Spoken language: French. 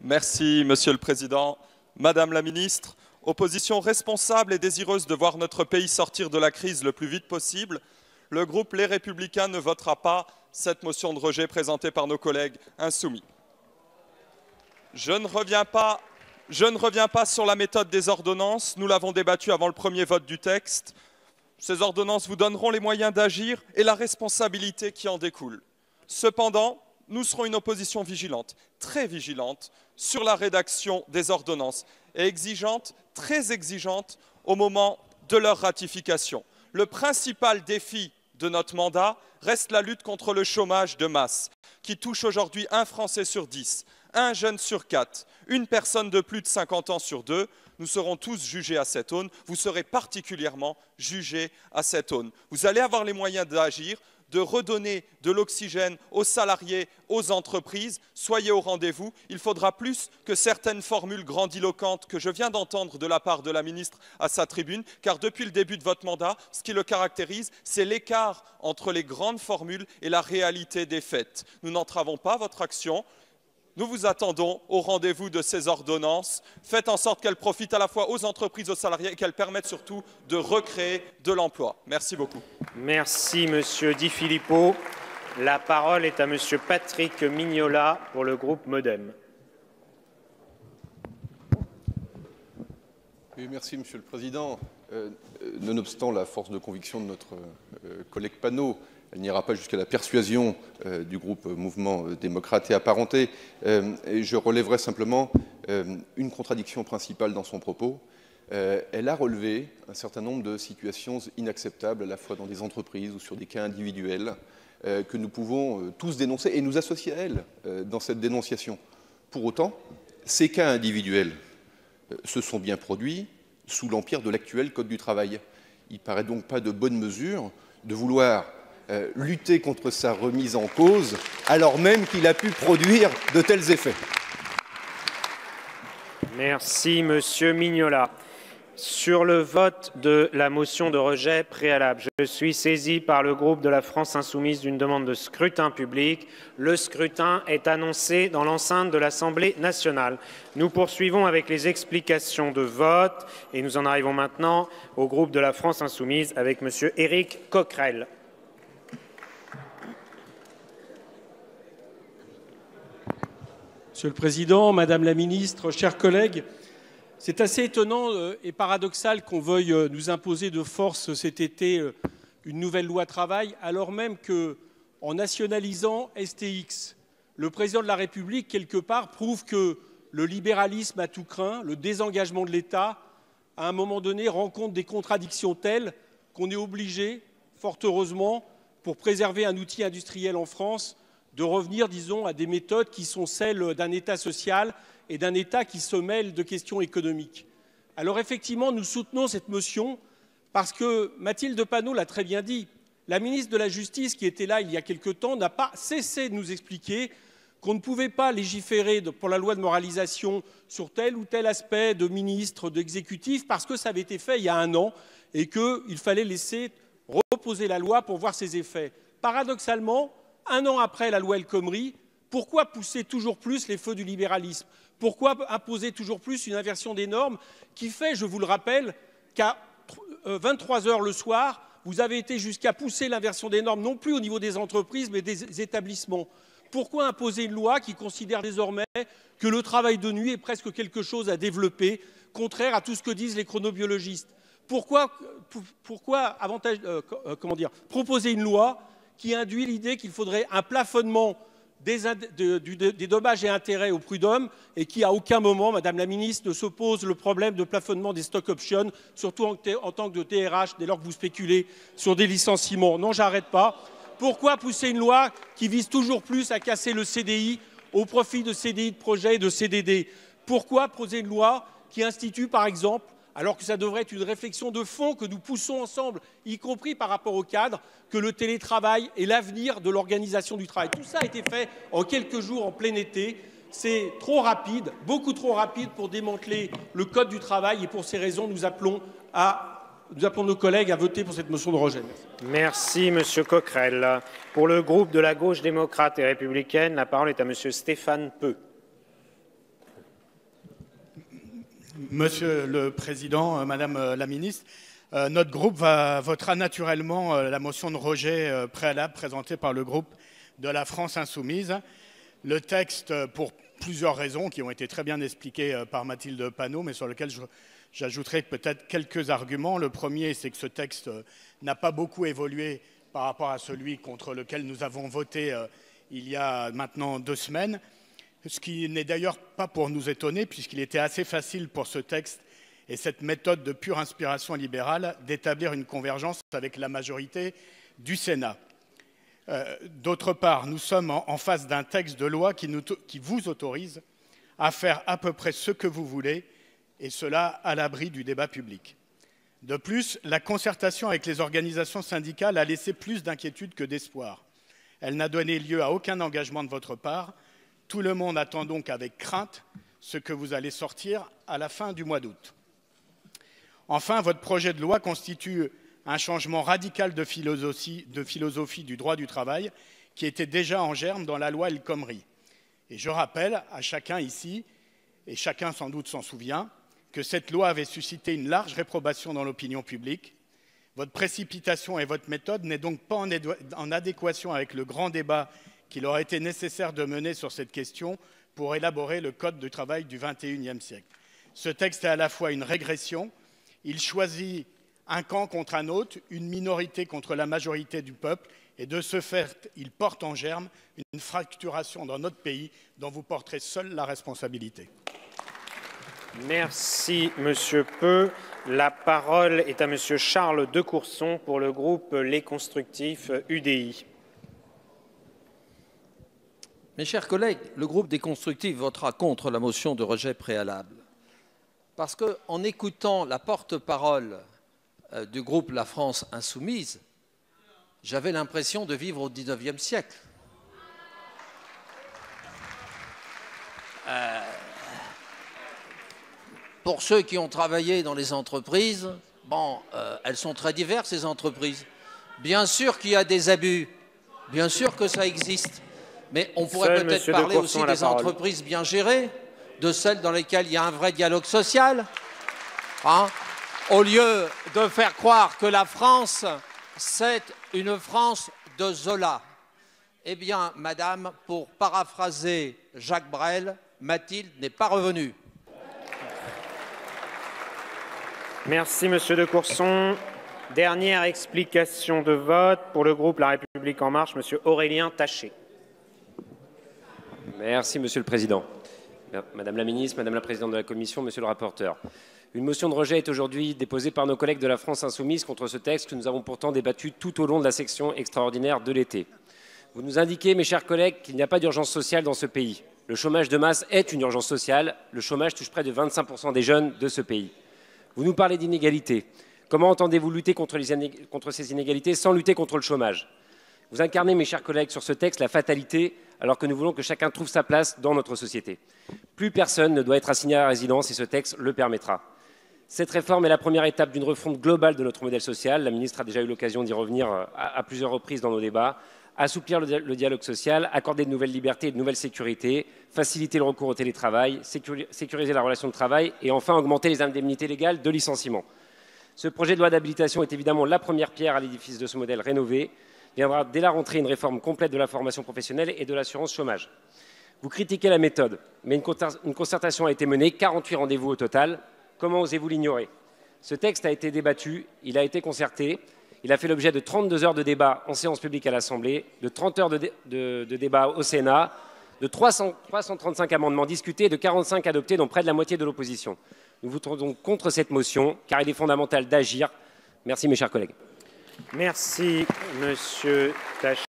Merci, Monsieur le Président. Madame la Ministre, opposition responsable et désireuse de voir notre pays sortir de la crise le plus vite possible, le groupe Les Républicains ne votera pas cette motion de rejet présentée par nos collègues insoumis. Je ne reviens pas sur la méthode des ordonnances. Nous l'avons débattu avant le premier vote du texte. Ces ordonnances vous donneront les moyens d'agir et la responsabilité qui en découle. Cependant, nous serons une opposition vigilante, très vigilante, sur la rédaction des ordonnances et exigeante, très exigeante, au moment de leur ratification. Le principal défi de notre mandat reste la lutte contre le chômage de masse, qui touche aujourd'hui un Français sur 10, un jeune sur 4, une personne de plus de 50 ans sur 2. Nous serons tous jugés à cette aune. Vous serez particulièrement jugés à cette aune. Vous allez avoir les moyens d'agir, de redonner de l'oxygène aux salariés, aux entreprises. Soyez au rendez-vous. Il faudra plus que certaines formules grandiloquentes que je viens d'entendre de la part de la ministre à sa tribune, car depuis le début de votre mandat, ce qui le caractérise, c'est l'écart entre les grandes formules et la réalité des faits. Nous n'entravons pas votre action. Nous vous attendons au rendez-vous de ces ordonnances. Faites en sorte qu'elles profitent à la fois aux entreprises, aux salariés et qu'elles permettent surtout de recréer de l'emploi. Merci beaucoup. Merci, Monsieur Di Filippo. La parole est à Monsieur Patrick Mignola pour le groupe MoDem. Oui, merci, Monsieur le Président. Nonobstant la force de conviction de notre collègue Panot, elle n'ira pas jusqu'à la persuasion du groupe Mouvement démocrate et apparenté. Et je relèverai simplement une contradiction principale dans son propos. Elle a relevé un certain nombre de situations inacceptables, à la fois dans des entreprises ou sur des cas individuels, que nous pouvons tous dénoncer et nous associer à elle dans cette dénonciation. Pour autant, ces cas individuels se sont bien produits sous l'empire de l'actuel Code du travail. Il ne paraît donc pas de bonne mesure de vouloir lutter contre sa remise en cause, alors même qu'il a pu produire de tels effets. Merci, Monsieur Mignola. Sur le vote de la motion de rejet préalable, je suis saisi par le groupe de la France Insoumise d'une demande de scrutin public. Le scrutin est annoncé dans l'enceinte de l'Assemblée nationale. Nous poursuivons avec les explications de vote et nous en arrivons maintenant au groupe de la France Insoumise avec Monsieur Éric Coquerel. Monsieur le Président, Madame la Ministre, chers collègues, c'est assez étonnant et paradoxal qu'on veuille nous imposer de force cet été une nouvelle loi travail, alors même qu'en nationalisant STX, le Président de la République, quelque part, prouve que le libéralisme à tout craint, le désengagement de l'État, à un moment donné, rencontre des contradictions telles qu'on est obligé, fort heureusement, pour préserver un outil industriel en France, de revenir, disons, à des méthodes qui sont celles d'un État social et d'un État qui se mêle de questions économiques. Alors effectivement, nous soutenons cette motion parce que Mathilde Panot l'a très bien dit. La ministre de la Justice, qui était là il y a quelque temps, n'a pas cessé de nous expliquer qu'on ne pouvait pas légiférer pour la loi de moralisation sur tel ou tel aspect de ministre, d'exécutif, parce que ça avait été fait il y a un an et qu'il fallait laisser reposer la loi pour voir ses effets. Paradoxalement, un an après la loi El Khomri, pourquoi pousser toujours plus les feux du libéralisme? Pourquoi imposer toujours plus une inversion des normes qui fait, je vous le rappelle, qu'à 23 h le soir, vous avez été jusqu'à pousser l'inversion des normes, non plus au niveau des entreprises, mais des établissements? Pourquoi imposer une loi qui considère désormais que le travail de nuit est presque quelque chose à développer, contraire à tout ce que disent les chronobiologistes? Pourquoi proposer une loi qui induit l'idée qu'il faudrait un plafonnement des dommages et intérêts au prud'homme et qui, à aucun moment, Madame la Ministre, ne se pose le problème de plafonnement des stock options, surtout en tant que de TRH, dès lors que vous spéculez sur des licenciements? Non, j'arrête pas. Pourquoi pousser une loi qui vise toujours plus à casser le CDI au profit de CDI de projet et de CDD? Pourquoi poser une loi qui institue, par exemple, alors que ça devrait être une réflexion de fond que nous poussons ensemble, y compris par rapport au cadre, que le télétravail est l'avenir de l'organisation du travail? Tout ça a été fait en quelques jours, en plein été. C'est trop rapide, beaucoup trop rapide pour démanteler le Code du travail. Et pour ces raisons, nous appelons nos collègues à voter pour cette motion de rejet. Merci, Monsieur Coquerel. Pour le groupe de la gauche démocrate et républicaine, la parole est à Monsieur Stéphane Peu. Monsieur le Président, Madame la Ministre, notre groupe votera naturellement la motion de rejet préalable présentée par le groupe de la France Insoumise. Le texte, pour plusieurs raisons qui ont été très bien expliquées par Mathilde Panot, mais sur lesquelles j'ajouterai peut-être quelques arguments. Le premier, c'est que ce texte n'a pas beaucoup évolué par rapport à celui contre lequel nous avons voté il y a maintenant 2 semaines. Ce qui n'est d'ailleurs pas pour nous étonner, puisqu'il était assez facile pour ce texte et cette méthode de pure inspiration libérale d'établir une convergence avec la majorité du Sénat. D'autre part, nous sommes en face d'un texte de loi qui vous autorise à faire à peu près ce que vous voulez, et cela à l'abri du débat public. De plus, la concertation avec les organisations syndicales a laissé plus d'inquiétude que d'espoir. Elle n'a donné lieu à aucun engagement de votre part. Tout le monde attend donc avec crainte ce que vous allez sortir à la fin du mois d'août. Enfin, votre projet de loi constitue un changement radical de philosophie du droit du travail qui était déjà en germe dans la loi El Khomri. Et je rappelle à chacun ici, et chacun sans doute s'en souvient, que cette loi avait suscité une large réprobation dans l'opinion publique. Votre précipitation et votre méthode n'est donc pas en adéquation avec le grand débat qu'il aurait été nécessaire de mener sur cette question pour élaborer le Code du travail du XXIe siècle. Ce texte est à la fois une régression, il choisit un camp contre un autre, une minorité contre la majorité du peuple, et de ce fait, il porte en germe une fracturation dans notre pays dont vous porterez seul la responsabilité. Merci, Monsieur Peu. La parole est à Monsieur Charles Decourson pour le groupe Les Constructifs UDI. Mes chers collègues, le groupe des Constructifs votera contre la motion de rejet préalable. Parce qu'en écoutant la porte-parole du groupe La France Insoumise, j'avais l'impression de vivre au XIXe siècle. Pour ceux qui ont travaillé dans les entreprises, elles sont très diverses, ces entreprises. Bien sûr qu'il y a des abus, bien sûr que ça existe. Mais on pourrait peut-être parler aussi des entreprises bien gérées, de celles dans lesquelles il y a un vrai dialogue social, au lieu de faire croire que la France, c'est une France de Zola. Eh bien, madame, pour paraphraser Jacques Brel, Mathilde n'est pas revenue. Merci, Monsieur Decourson. Dernière explication de vote pour le groupe La République En Marche, Monsieur Aurélien Taché. Merci, Monsieur le Président. Madame la Ministre, Madame la Présidente de la Commission, Monsieur le rapporteur. Une motion de rejet est aujourd'hui déposée par nos collègues de la France Insoumise contre ce texte que nous avons pourtant débattu tout au long de la session extraordinaire de l'été. Vous nous indiquez, mes chers collègues, qu'il n'y a pas d'urgence sociale dans ce pays. Le chômage de masse est une urgence sociale. Le chômage touche près de 25% des jeunes de ce pays. Vous nous parlez d'inégalités. Comment entendez-vous lutter contre ces inégalités sans lutter contre le chômage? Vous incarnez, mes chers collègues, sur ce texte la fatalité, alors que nous voulons que chacun trouve sa place dans notre société. Plus personne ne doit être assigné à la résidence et ce texte le permettra. Cette réforme est la première étape d'une refonte globale de notre modèle social. La ministre a déjà eu l'occasion d'y revenir à plusieurs reprises dans nos débats. Assouplir le dialogue social, accorder de nouvelles libertés et de nouvelles sécurités, faciliter le recours au télétravail, sécuriser la relation de travail et enfin augmenter les indemnités légales de licenciement. Ce projet de loi d'habilitation est évidemment la première pierre à l'édifice de ce modèle rénové. Viendra dès la rentrée une réforme complète de la formation professionnelle et de l'assurance chômage. Vous critiquez la méthode, mais une concertation a été menée, 48 rendez-vous au total. Comment osez-vous l'ignorer? Ce texte a été débattu, il a été concerté, il a fait l'objet de 32 heures de débat en séance publique à l'Assemblée, de 30 heures de débat au Sénat, de 335 amendements discutés et de 45 adoptés, dont près de la moitié de l'opposition. Nous voterons donc contre cette motion, car il est fondamental d'agir. Merci mes chers collègues. Merci, Monsieur Taché.